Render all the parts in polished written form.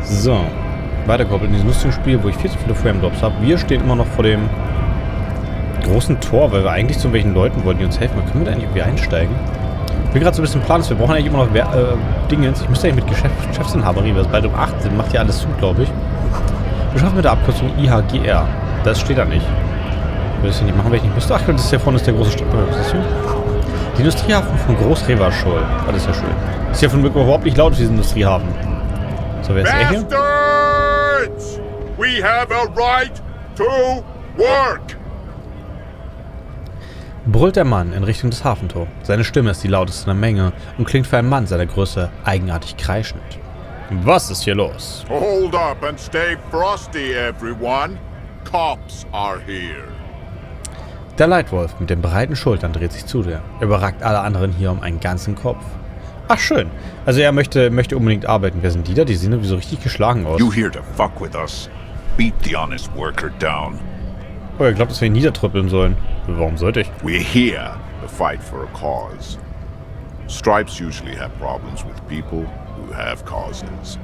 So. Weitergekoppelt in diesem lustigen Spiel, wo ich viel zu viele Frame-Drops habe. Wir stehen immer noch vor dem großen Tor, weil wir eigentlich zu welchen Leuten wollten, die uns helfen. Können wir da eigentlich irgendwie einsteigen? Ich bin gerade so ein bisschen plan, wir brauchen eigentlich immer noch Dinge. Ich müsste eigentlich mit Geschäftsinhaber reden, weil es bald um 8 sind. Macht ja alles zu, glaube ich. Wir schaffen mit der Abkürzung IHGR. Das steht da nicht. Will das hier nicht machen, wenn ich nicht müsste. Ach, das ist hier vorne ist der große Streikbrecher. Die Industriehafen von Groß-Reverschol. Das ist ja schön. Ist hier von mir überhaupt nicht laut, dieser Industriehafen. So, wer ist er hier? Bastards! We have a right to work! Brüllt der Mann in Richtung des Hafentors. Seine Stimme ist die lauteste in der Menge und klingt für einen Mann seiner Größe eigenartig kreischend. Was ist hier los? Hold up and stay frosty, everyone. Cops are here. Der Leitwolf mit den breiten Schultern dreht sich zu dir. Er überragt alle anderen hier um einen ganzen Kopf. Ach, schön. Also er möchte unbedingt arbeiten. Wer sind die da? Die sehen irgendwie so richtig geschlagen aus. You here to fuck with us? Beat the honest worker down. Oh, er glaubt, dass wir ihn niedertrüppeln sollen. Warum sollte ich? We're here to fight for a cause. Stripes usually have problems with people who have causes.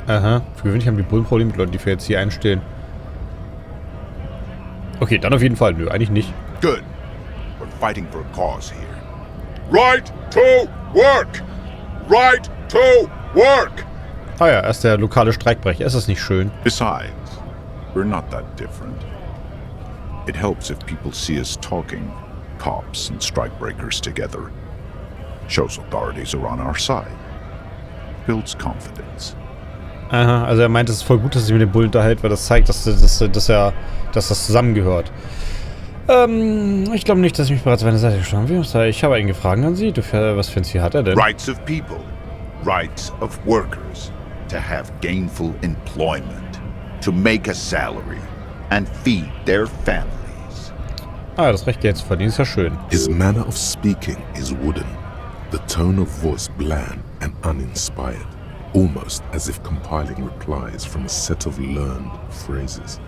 Aha. Für gewöhnlich haben die Bullen Probleme mit Leuten, die für jetzt hier einstehen. Okay, dann auf jeden Fall. Nö, eigentlich nicht. Good. We're fighting for a cause here. Right to work! Right to work! Ah ja, er ist der lokale Streikbrecher. Ist das nicht schön? Besides, we're not that different. It helps if people see us talking, cops and strikebreakers together. Shows authorities are on our side. Builds confidence. Aha, also er meint, es ist voll gut, dass sich mit dem Bullen unterhält, weil das zeigt, dass das zusammengehört. Ich glaube nicht, dass ich mich bereits auf eine Seite geschlagen will. Ich habe einige Fragen an Sie. Was für ein Ziel hat er denn? Rights of people. Rights of workers. To have gainful employment. To make a salary. And feed their families. Ah, das Recht, Geld zu verdienen, ist ja schön. His manner of speaking is wooden. The tone of voice bland and uninspired. Almost as if compiling replies from a set of learned phrases.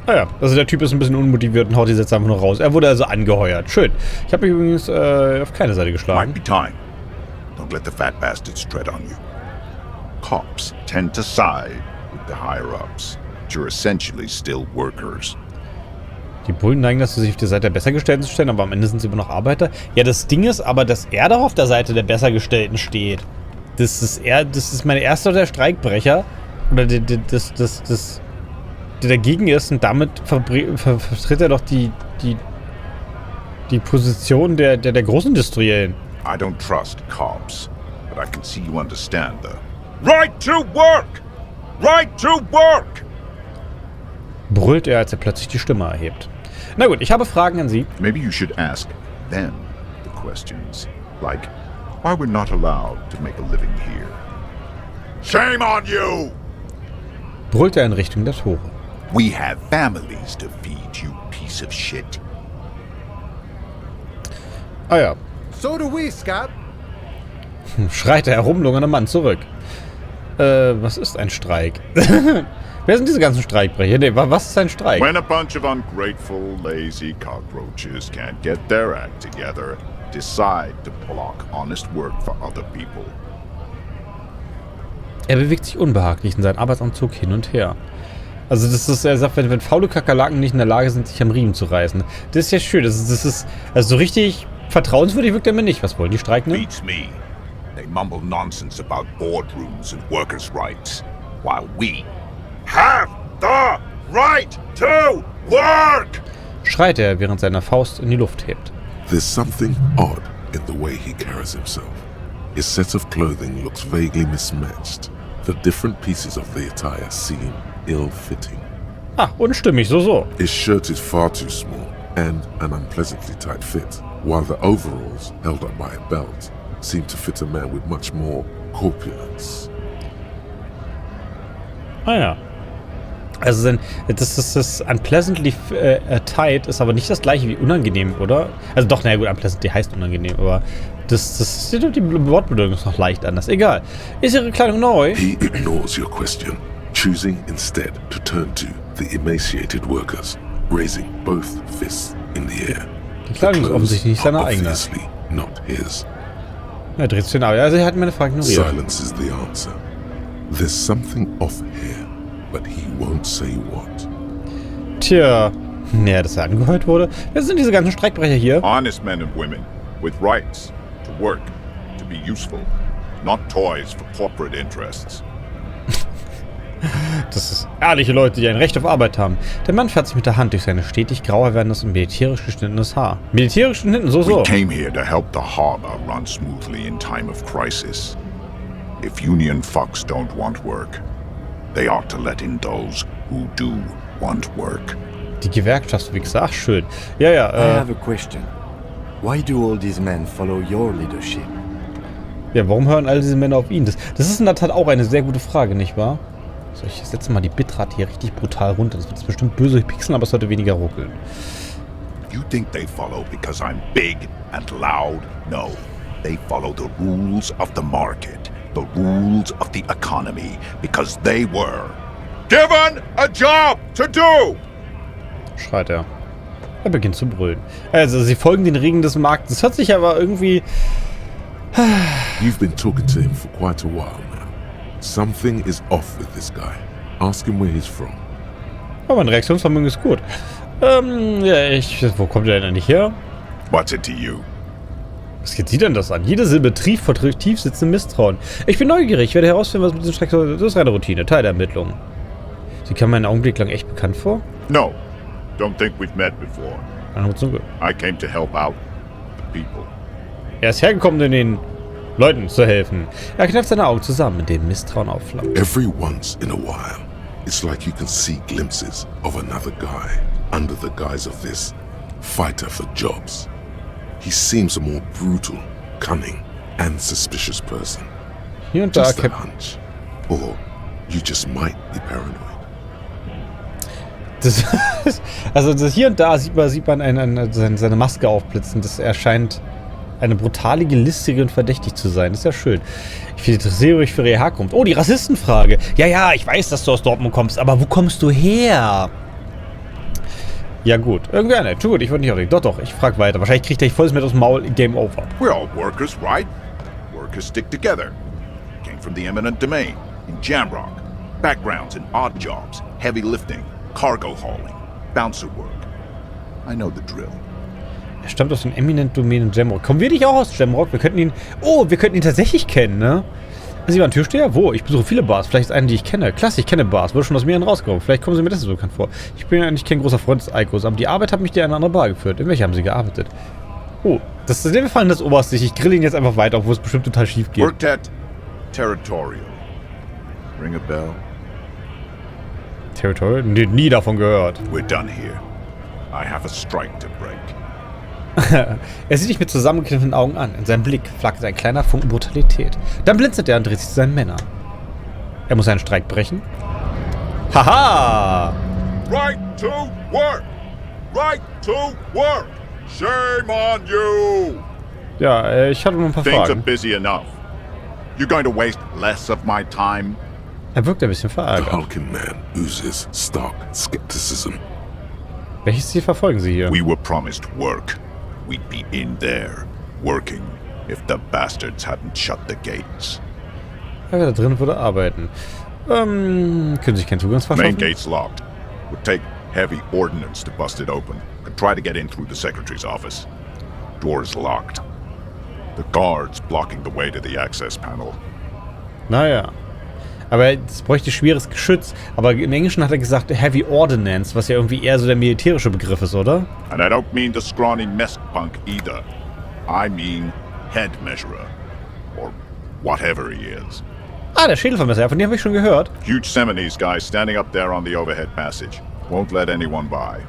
Ah ja, also der Typ ist ein bisschen unmotiviert und haut die Sätze einfach nur raus. Er wurde also angeheuert. Schön. Ich habe mich übrigens auf keine Seite geschlagen. Might be time. Don't let the fat bastards tread on you. Cops tend to side with the higher-ups. You're essentially still workers. Die Bullen neigen dazu, sich auf die Seite der Bessergestellten zu stellen, aber am Ende sind sie immer noch Arbeiter. Ja, das Ding ist aber, dass er doch auf der Seite der Bessergestellten steht. Das ist mein erster der Streikbrecher. Oder der dagegen ist und damit vertritt er doch die Position der Großindustriellen. I don't trust cops, but I can see you understand the right to work! Right to work! Brüllt er, als er plötzlich die Stimme erhebt. Na gut, ich habe Fragen an Sie. Maybe you should ask them the questions. Like, why we're not allowed to make a living here. Shame on you! Brüllt er in Richtung der Tore. We have families to feed, you piece of shit. Ah ja. So do we, Scott. Schreit der herumlungernde Mann zurück. Was ist ein Streik? Wer sind diese ganzen Streikbrecher? Nee, was ist ein Streik? When a bunch of ungrateful, lazy cockroaches can't get their act together, decide to block honest work for other people. Er bewegt sich unbehaglich in seinem Arbeitsanzug hin und her. Also er sagt, wenn faule Kakerlaken nicht in der Lage sind, sich am Riemen zu reißen. Das ist ja schön. Das ist also so richtig vertrauenswürdig wirkt er mir nicht. Was wollen die Streikenden? Beats me. They mumble nonsense about boardrooms and workers' rights, while we have the right to work! Schreit er, während seine Faust in die Luft hebt. There's something odd in the way he carries himself. His set of clothing looks vaguely mismatched. The different pieces of the attire seem ill-fitting. Ah, unstimmig, so. His shirt is far too small and an unpleasantly tight fit, while the overalls, held up by a belt, seem to fit a man with much more corpulence. Ah ja. Also das unpleasantly tight ist aber nicht das gleiche wie unangenehm, oder? Also doch, naja gut, unpleasantly heißt unangenehm, aber das die Wortbedeutung ist noch leicht anders. Egal. Ist Ihre Kleidung neu? He ignores your question, choosing instead to turn to the emaciated workers, raising both fists in the air. Die Kleidung ist offensichtlich nicht seine eigene. Obviously not his. Er dreht sich den ab. Also er hat meine Frage ignoriert. Silence is the answer. There's something off here, but he won't say what. Tja, ja, dass er angehört wurde. Wer sind diese ganzen Streikbrecher hier? Honest men and women with rights to work, to be useful, not toys for corporate interests. Das ist ehrliche Leute, die ein Recht auf Arbeit haben. Der Mann fährt sich mit der Hand durch seine stetig grauer werdendes und militärisch geschnittenes Haar. Militärisch geschnitten, so. We came here to help the harbor run smoothly in time of crisis. If union fucks don't want work, they ought to let in those who do want work. Die Gewerkschaftswichser, ach schön. Ja, I have a question. Why do all these men follow your leadership? Ja, warum hören all diese Männer auf ihn? Das ist in der Tat auch eine sehr gute Frage, nicht wahr? So, ich setze mal die Bitrate hier richtig brutal runter. Das wird jetzt bestimmt böse pixeln, aber es sollte weniger ruckeln. You think they follow because I'm big and loud? No. They follow the rules of the market, the rules of the economy, because they were given a job to do! Schreit er. Er beginnt zu brüllen. Also, sie folgen den Regeln des Marktes. Das hört sich aber irgendwie... You've been talking to him for quite a while now. Something is off with this guy. Ask him where he's from. Aber mein Reaktionsvermögen ist gut. Ja, wo kommt er denn eigentlich her? What's it to you? Was geht Sie denn das an? Jede Silbe trieft vor tief sitzendem Misstrauen. Ich bin neugierig. Ich werde herausfinden, was mit diesem Streik soll. Das ist reine Routine. Teil der Ermittlungen. Sie kamen mir einen Augenblick lang echt bekannt vor? No. Don't think we've met before. I came to help out the people. Er ist hergekommen, um den Leuten zu helfen. Er kneift seine Augen zusammen, mit dem Misstrauen aufflammt. Every once in a while, it's like you can see glimpses of another guy under the guise of this fighter for jobs. He seems a more brutal, cunning, and suspicious person. Hier und da Just a hunch. Or you just might be paranoid. Hier und da sieht man seine Maske aufblitzen. Das erscheint eine brutalige, listige und verdächtig zu sein. Das ist ja schön. Ich interessiere mich für ihre Herkunft. Oh, die Rassistenfrage. Ja, ich weiß, dass du aus Dortmund kommst, aber wo kommst du her? Ja gut, irgendwer nicht. Gut, ich wollte nicht aufregen. Doch, ich frage weiter. Wahrscheinlich kriegt er volles mit aus dem Maul. Game over. We're all workers, right? Workers stick together. Came from the eminent domain, in Jamrock. Backgrounds in odd jobs, heavy lifting, cargo hauling, bouncer work. I know the drill. Er stammt aus dem eminent Domain in Jamrock. Kommen wir nicht auch aus Jamrock? Wir könnten ihn tatsächlich kennen, ne? Ist Sie mal ein Türsteher? Wo? Ich besuche viele Bars. Vielleicht ist eine, die ich kenne. Klasse, ich kenne Bars. Wurde schon aus mehreren rausgekommen. Vielleicht kommen Sie mir das so bekannt vor. Ich bin eigentlich kein großer Freund des Eikos, aber die Arbeit hat mich in eine andere Bar geführt. In welcher haben Sie gearbeitet? Oh, das ist mir fallen das Oberste. Ich grill ihn jetzt einfach weiter, obwohl es bestimmt total schief geht. Worked at Territorial. Ring a bell? Territorial? Nie davon gehört. We're done here. I have a strike to break. Er sieht dich mit zusammengekniffenen Augen an. In seinem Blick flackert ein kleiner Funken Brutalität. Dann blinzelt er und dreht sich zu seinen Männern. Er muss einen Streik brechen. Haha! Right to work! Right to work! Shame on you! Ja, ich hatte nur ein paar Things are Fragen. busy enough. You're going to waste less of my time? Er wirkt ein bisschen The verärgert. hulking man oozes stark skepticism. Welches Ziel verfolgen Sie hier? We were promised work. We'd be in there, working, if the bastards hadn't shut the gates. Er da drin würde arbeiten. Können Sie sich keinen Zugang Main verschaffen? gate's locked. Would take heavy ordnance to bust it open. Could try to get in through the secretary's office. Door's locked. The guards blocking the way to the access panel. Naja. Aber es bräuchte schweres Geschütz. Aber im Englischen hat er gesagt Heavy Ordnance, was ja irgendwie eher so der militärische Begriff ist, oder? And I don't mean the scrawny mess punk either. I mean head measurer. Or whatever he is. Ah, der Schädelvermesser, von dem habe ich schon gehört. Huge Seminese guy standing up there on the overhead passage. Won't let anyone by.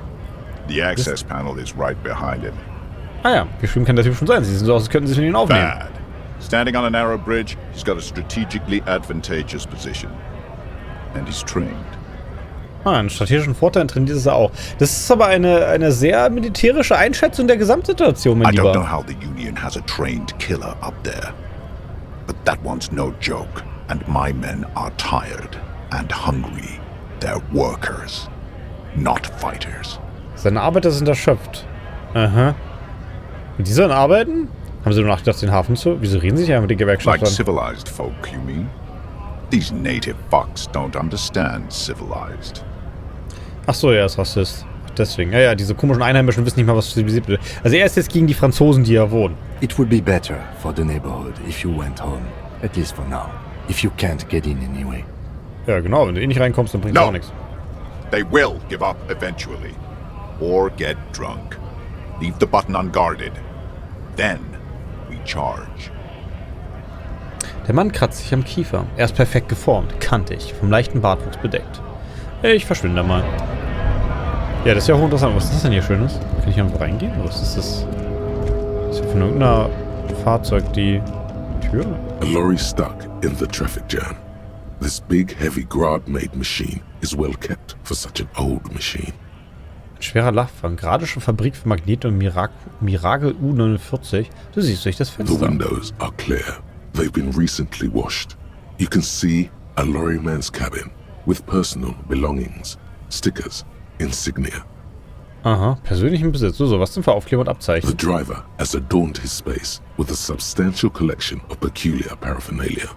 The access panel is right behind him. Ah ja, wie schlimm kann der Typ schon sein? Sie sehen so aus, als könnten Sie sich von ihnen aufnehmen. Bad. Standing on a narrow bridge, he's got a strategically advantageous position. And he's trained. Ah, einen strategischen Vorteil trainiert ist er auch. Das ist aber eine sehr militärische Einschätzung der Gesamtsituation, mein I don't know Lieber. how the Union has a trained killer up there. But that one's no joke. And my men are tired and hungry. They're workers, not fighters. Seine Arbeiter sind erschöpft. Aha. Und die sollen arbeiten? Haben Sie nur nachgedacht, den Hafen zu... Wieso reden Sie nicht mit den Like Gewerkschaftern? civilized folk, you mean? These native fucks don't understand civilized. Ach so, er ist Rassist. Deswegen. Ja, diese komischen Einheimischen wissen nicht mal, was zivilisiert wird. Also er ist jetzt gegen die Franzosen, die hier wohnen. It would be better for the neighborhood if you went home. At least for now. If you can't get in anyway. Ja, genau. Wenn du eh nicht reinkommst, dann bringt das auch nichts. They will give up eventually. Or get drunk. Leave the button unguarded. Then we charge. Der Mann kratzt sich am Kiefer. Er ist perfekt geformt, kantig, vom leichten Bartwuchs bedeckt. Ich verschwinde mal. Ja, das ist ja hochinteressant. Was ist das denn hier Schönes? Kann ich irgendwo reingehen? Oder was ist das? Ist ja von irgendeiner Fahrzeug die Tür? A lorry stuck in the traffic jam. This big, heavy Grad-made machine is well kept for such an old machine. Ein schwerer Lastwagen. Gradische Fabrik für Magnete und Mirage U49. Du siehst durch das Fenster. The windows are clear. They've been recently washed. You can see a lorryman's cabin with personal belongings, stickers, insignia. Aha, persönlichen Besitz. So, was sind für Aufkleber und The Abzeichen? driver has adorned his space with a substantial collection of peculiar paraphernalia.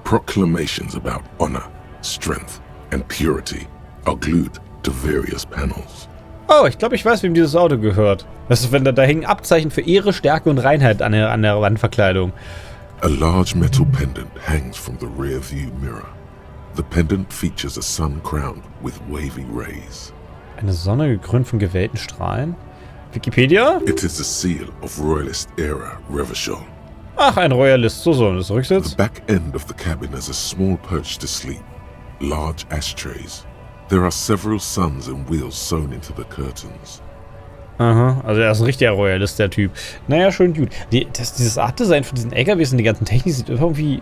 Proclamations about honor, strength, and purity are glued to various panels. Oh, ich glaube, ich weiß, wem dieses Auto gehört. Das ist, wenn da hängen Abzeichen für Ehre, Stärke und Reinheit an der Wandverkleidung. A large metal pendant hangs from the rear view mirror. The pendant features a sun crowned with wavy rays. Eine Sonne gekrönt von gewellten Strahlen? Wikipedia? It is a seal of Royalist era Revachol. Ach, ein Royalist. So, das The Rücksitz. back end of the cabin has a small perch to sleep, large ashtrays. There are several suns and wheels sewn into the curtains. Aha, also er ist ein richtiger Royalist, der Typ. Naja, schön gut. Dieses Artdesign von diesen LKWs und die ganzen Technik sieht irgendwie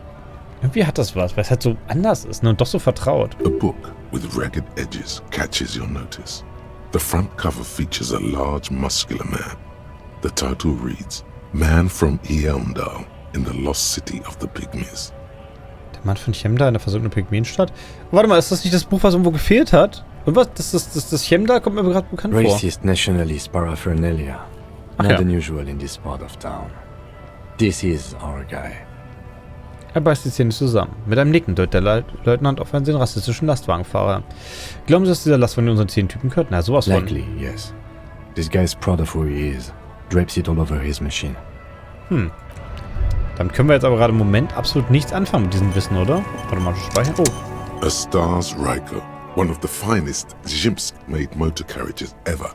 hat das was, weil es halt so anders ist, ne? Und doch so vertraut. A book with ragged edges catches your notice. The front cover features a large muscular man. The title reads, Man from Eamdal in the lost city of the Pygmies. Der Mann von Chemda in der versunkenen Pygmäenstadt. Warte mal, ist das nicht das Buch, was irgendwo gefehlt hat? Und was? Das Chemda kommt mir gerade bekannt vor. Racist nationalist paraphernalia. Ach Not ja. unusual in this part of town. This is our guy. Er beißt die Zähne zusammen. Mit einem Nicken deutet der Leutnant auf einen rassistischen Lastwagenfahrer. Glauben Sie, dass dieser Lastwagen unseren 10 Typen gehört? Na, sowas von. Likely, yes. This guy's proud of who he is. Drapes it all over his machine. Damit können wir jetzt aber gerade im Moment absolut nichts anfangen mit diesem Wissen, oder? Warte mal, speichern. Oh. A Stars Ryko, one of the finest Zhimsk-made motor carriages ever.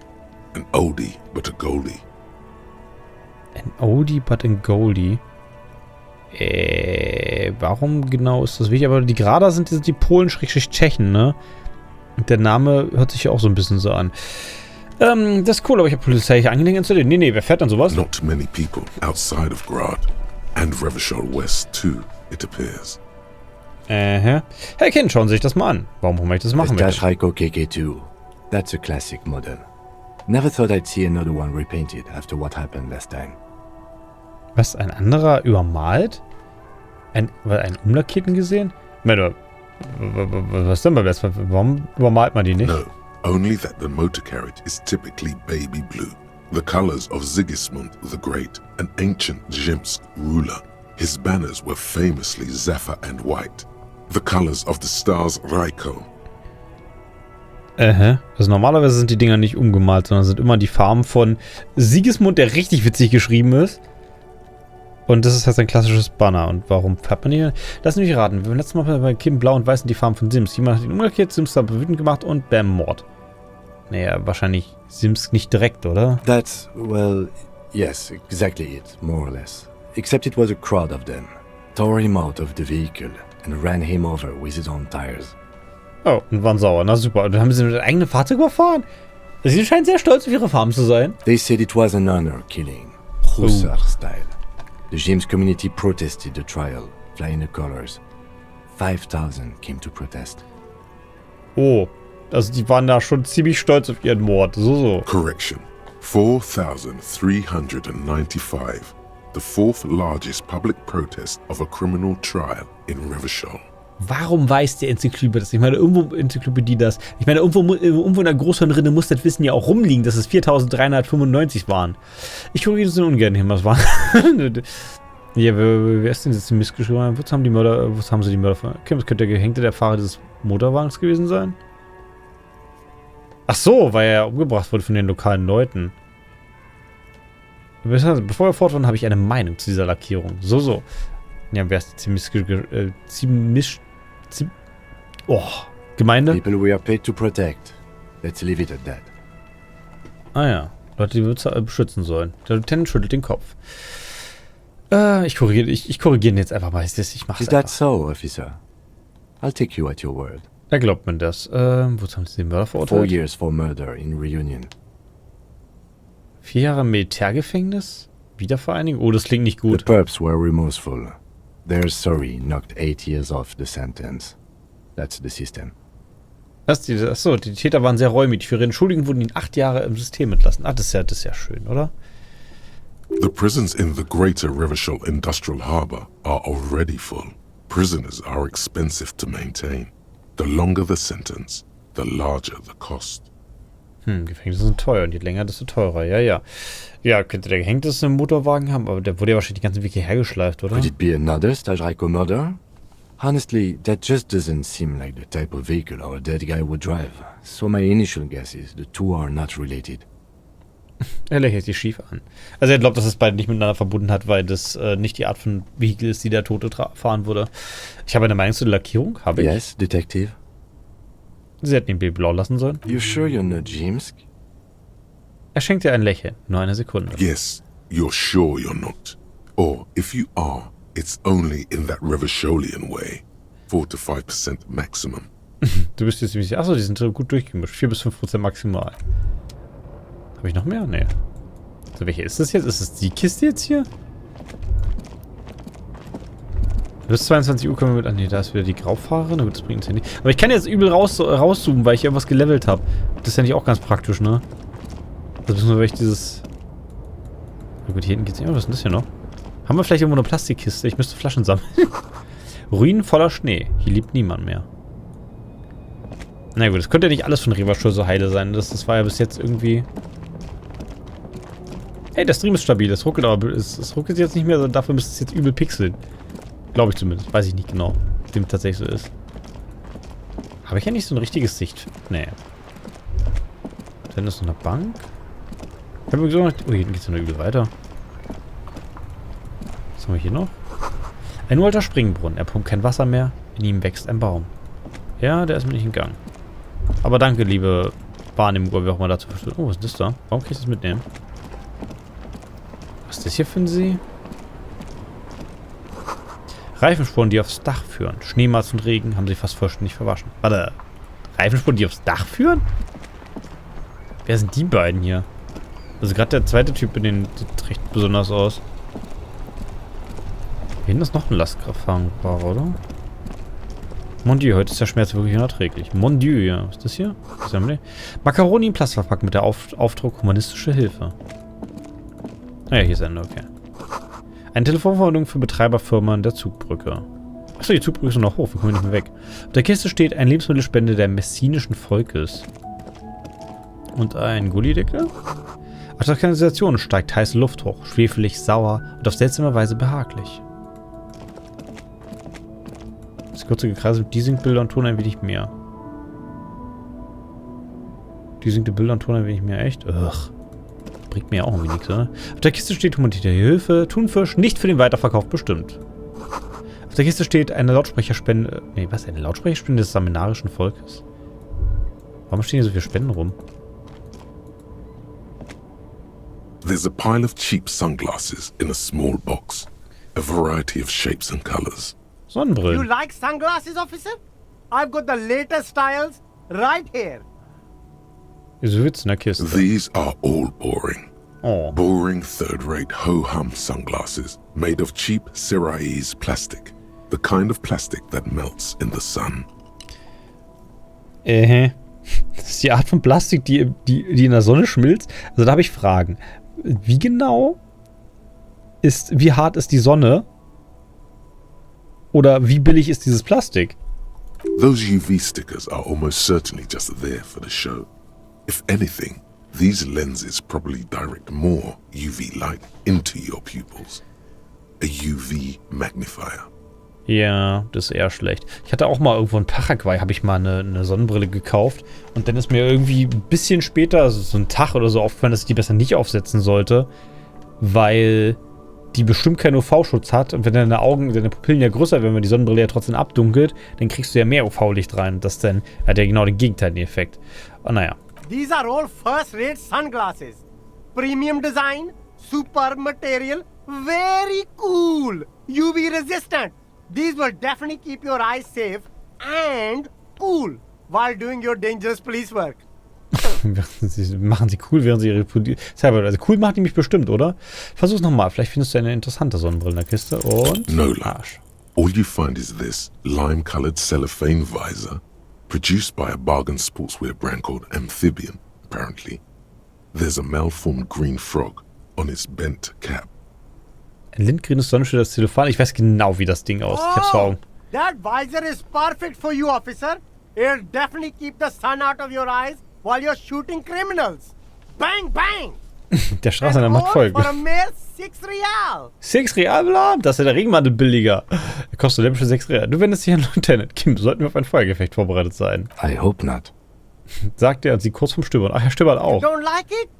An oldie but a goldie. An oldie but a goldie. Warum genau ist das wichtig? Aber die Grader sind die Polen-Tschechen, ne? Und der Name hört sich ja auch so ein bisschen so an. Das ist cool, aber ich habe polizeiliche Angelegenheiten installiert. Nee, wer fährt dann sowas? Not many people outside of Grad. And Revachol West too, it appears. Herr Kind, schauen Sie sich das mal an. Warum ich das machen Dash möchte? Ryko KK2. That's a classic model. Never thought I'd see another one repainted after what happened last time. Was, ein anderer übermalt? Einen umlackierten gesehen? Was denn beim letzten Mal? Warum übermalt man die nicht? No, only that the motor carriage is typically baby blue. The colors of Sigismund the Great, an ancient Zhimsk ruler. His banners were famously zephyr and white. The colors of the Stars Ryko. Also normalerweise sind die Dinger nicht umgemalt, sondern sind immer die Farben von Sigismund, der richtig witzig geschrieben ist. Und das ist halt ein klassisches Banner. Und warum fährt man hier? Lass mich raten. Wir haben letztes Mal bei Kim Blau und Weiß sind die Farben von Sims. Jemand hat ihn umgekehrt, Sims hat wütend gemacht und bam, Mord. Naja, wahrscheinlich Sims nicht direkt, oder? That's, well, yes, exactly it, more or less. Except it was a crowd of them. Tore him out of the vehicle and ran him over with his own tires. Oh, und waren sauer. Na super. Und dann haben sie mit eigenem Fahrzeug überfahren. Sie scheinen sehr stolz auf ihre Farben zu sein. They said it was an honor killing, Hussar style. The James community protested the trial, flying the colors. 5,000 came to protest. Oh, also die waren da schon ziemlich stolz auf ihren Mord. So. Correction. 4,395. The fourth largest public protest of a criminal trial in Revachol. Warum weiß der Enzyklopädie das? Ich meine, irgendwo Enzyklopädie das. Ich meine, irgendwo in der Großhirnrinde muss das Wissen ja auch rumliegen, dass es 4.395 waren. Ich gucke jetzt so ungern hin, was war. Ja, wer ist denn jetzt die Missgeschrieben? Was haben sie die Mörder von... Okay, das könnte der Gehängte der Fahrer dieses Motorwagens gewesen sein? Ach so, weil er umgebracht wurde von den lokalen Leuten. Bevor wir fortfahren, habe ich eine Meinung zu dieser Lackierung. So. Ja, wer ist die Gemeinde? People we are paid to protect. Let's leave it at that. Ah ja, Leute, die wir beschützen sollen. Der Lieutenant schüttelt den Kopf. Ich korrigiere ihn jetzt einfach mal. Ich mach's Is that einfach. so, officer? I'll take you at your word. Da glaubt man das. Wozu haben sie den Mörder verurteilt? 4 years for murder in Reunion. 4 Jahre Militärgefängnis? Wiedervereinigung? Oh, das klingt nicht The gut. perps were remorseful. Their sorry knocked 8 years off the sentence. That's the system. Achso, die Täter waren sehr reumütig. Für ihre Entschuldigung wurden ihnen 8 Jahre im System entlassen. Das ist ja schön, oder? The prisons in the greater Revachol Industrial Harbour are already full. Prisoners are expensive to maintain. The longer the sentence, the larger the cost. Gefängnisse sind teuer und je länger, desto teurer. Ja. Ja, könnte der Gehängte einen Motorwagen haben, aber der wurde ja wahrscheinlich die ganzen Weg hierher geschleift, oder? Could it be another Stajreiko murder? Honestly, that just doesn't seem like the type of vehicle our dead guy would drive. So my initial guess is the two are not related. Er lächelt sich schief an. Also er glaubt, dass es beide nicht miteinander verbunden hat, weil das nicht die Art von Vehikel ist, die der Tote fahren würde. Ich habe eine Meinung zu der Lackierung. Habe ich? Yes, detective? Sie hätten ihn blau lassen sollen. You sure you're not Jimsk? Er schenkt ihr ein Lächeln. Nur eine Sekunde. Yes, you're sure you're not. Or if you are, it's only in that Revacholian way. 4 to 5% maximum. Du bist jetzt ziemlich sicher. Achso, die sind gut durchgemischt. 4 bis 5% maximal. Habe ich noch mehr? Nee. So, welche ist das jetzt? Ist das die Kiste jetzt hier? Bis 22 Uhr können wir mit... Ah, nee, da ist wieder die Graufahrerin. Na gut, das bringt uns ja nicht. Aber ich kann jetzt übel rauszoomen, weil ich irgendwas gelevelt habe. Das ist ja nicht auch ganz praktisch, ne? Das müssen wir wirklich dieses... Na gut, hier hinten geht's nicht. Was ist denn das hier noch? Haben wir vielleicht irgendwo eine Plastikkiste? Ich müsste Flaschen sammeln. Ruinen voller Schnee. Hier lebt niemand mehr. Na gut, das könnte ja nicht alles von Revachol so heile sein. Das war ja bis jetzt irgendwie... Hey, der Stream ist stabil. Es ruckelt aber... Es ruckelt jetzt nicht mehr, sondern dafür müsste es jetzt übel pixeln. Glaube ich zumindest. Weiß ich nicht genau, ob dem tatsächlich so ist. Habe ich ja nicht so ein richtiges Sicht. Nee. Dann ist noch eine Bank. Ich habe mir gesagt... Oh, hier hinten geht es ja noch übel weiter. Was haben wir hier noch? Ein uralter Springbrunnen. Er pumpt kein Wasser mehr. In ihm wächst ein Baum. Ja, der ist mir nicht im Gang. Aber danke, liebe Wahrnehmung, wie auch mal dazu verstehen. Oh, was ist das da? Warum kann ich das mitnehmen? Was ist das hier für ein See? Reifenspuren, die aufs Dach führen. Schneematz und Regen haben sie fast vollständig verwaschen. Warte. Reifenspuren, die aufs Dach führen? Wer sind die beiden hier? Also gerade der zweite Typ, den sieht recht besonders aus. Hier hinten ist noch ein Lastkraftfahrer, oder? Mon Dieu, heute ist der Schmerz wirklich unerträglich. Mon Dieu, ja. Was ist das hier? Was haben wir? Macaroni in Plast verpackt mit der Aufdruck humanistische Hilfe. Ah ja, hier ist Ende, okay. Eine Telefonverbindung für Betreiberfirmen der Zugbrücke. Achso, die Zugbrücke ist noch hoch, wir kommen nicht mehr weg. Auf der Kiste steht ein Lebensmittelspende der messinischen Volkes. Und ein Gullideckel? Aus der Kanalisation steigt heiße Luft hoch, schwefelig, sauer und auf seltsame Weise behaglich. Das kurze Gekreise mit Desync-Bilder und Ton ein wenig mehr. Desyncte Bilder und Ton ein wenig mehr, echt? Ugh. Bringt mir ja auch irgendwie nichts, oder? Auf der Kiste steht humanitäre Hilfe, Thunfisch, nicht für den Weiterverkauf bestimmt. Auf der Kiste steht eine Lautsprecherspende... Nee, was? Eine Lautsprecherspende des seminarischen Volkes? Warum stehen hier so viele Spenden rum? There's a pile of cheap sunglasses in a small box. A variety of shapes and colors. Sonnenbrillen. You like sunglasses, officer? I've got the latest styles right here. Wieso wird's in der Kiste? These are all boring. Oh. Boring third-rate ho-hum sunglasses made of cheap Syrahese plastic. The kind of plastic that melts in the sun. Das ist die Art von Plastik, die in der Sonne schmilzt. Also da habe ich Fragen. Wie genau wie hart ist die Sonne? Oder wie billig ist dieses Plastik? Those UV stickers are almost certainly just there for the show. If anything, these lenses probably direct more UV light into your pupils. a UV magnifier. Ja, das ist eher schlecht. Ich hatte auch mal irgendwo in Paraguay, habe ich mal eine Sonnenbrille gekauft. Und dann ist mir irgendwie ein bisschen später, also so einen Tag oder so, aufgefallen, dass ich die besser nicht aufsetzen sollte. Weil die bestimmt keinen UV-Schutz hat. Und wenn deine Pupillen ja größer werden, wenn die Sonnenbrille ja trotzdem abdunkelt, dann kriegst du ja mehr UV-Licht rein. Das dann hat ja genau den gegenteiligen Effekt. Oh, naja. These are all first-rate sunglasses. Premium design, super material, very cool, UV resistant. These will definitely keep your eyes safe and cool while doing your dangerous police work. Machen sie cool, während sie ihre also cool macht die mich bestimmt, oder? Versuch's nochmal, vielleicht findest du eine interessante Sonnenbrille in der Kiste und... No, Arsch. All you find is this lime-colored cellophane visor, produced by a bargain sportswear brand called Amphibian, apparently. There's a malformed green frog on its bent cap. Ein lindgrünes Sonnenschild aus Zellophan. Ich weiß genau, wie das Ding aussieht. Ich hab's vor Augen. That visor is perfect for you, officer. It'll definitely keep the sun out of your eyes while you're shooting criminals. Bang, bang! Der Straßenrennen macht Folge. For a mere 6 Real. 6 Real, bla? Das ist ja der Regenmantel billiger. Der kostet läppische 6 Real. Du wendest dich an Lieutenant Kim. Sollten wir auf ein Feuergefecht vorbereitet sein. I hope not. Sagt er und sie kurz vorm Stöbern. Ach, er stöbert auch. Don't like it?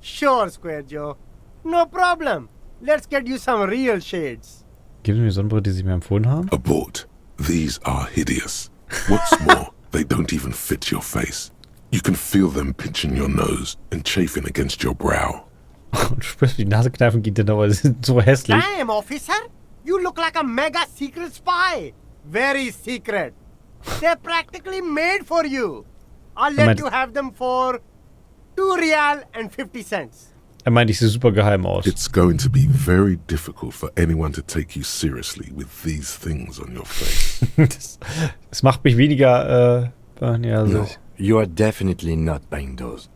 Sure, Square Joe. No problem. Let's get you some real shades. Geben Sie mir Sonnenbrille, die Sie mir empfohlen haben? Abort. These are hideous. What's more, they don't even fit your face. You can feel them pinching your nose and chafing against your brow. Und du spürst, wie die Nase kneifen geht, denn aber sie sind so hässlich. Damn, officer. You look like a mega secret spy. Very secret. They're practically made for you. I'll let you have them for 2 Real and 50 cents. Er meint, ich sehe super geheim aus. It's going to be very difficult for anyone to take you seriously with these things on your face. das macht mich weniger, ja, No, you are definitely not buying those.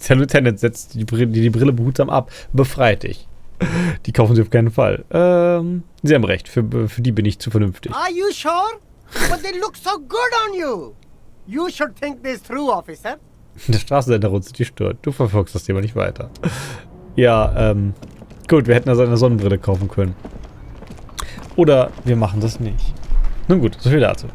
Der Lieutenant setzt die Brille behutsam ab. Befreit dich. Die kaufen Sie auf keinen Fall. Sie haben recht. Für die bin ich zu vernünftig. Are you sure? But they look so good on you. You should think this through, officer. Der Straßensender runzelt die Stirn. Du verfolgst das Thema nicht weiter. Ja, gut, wir hätten also eine Sonnenbrille kaufen können. Oder wir machen das nicht. Nun gut, so viel dazu.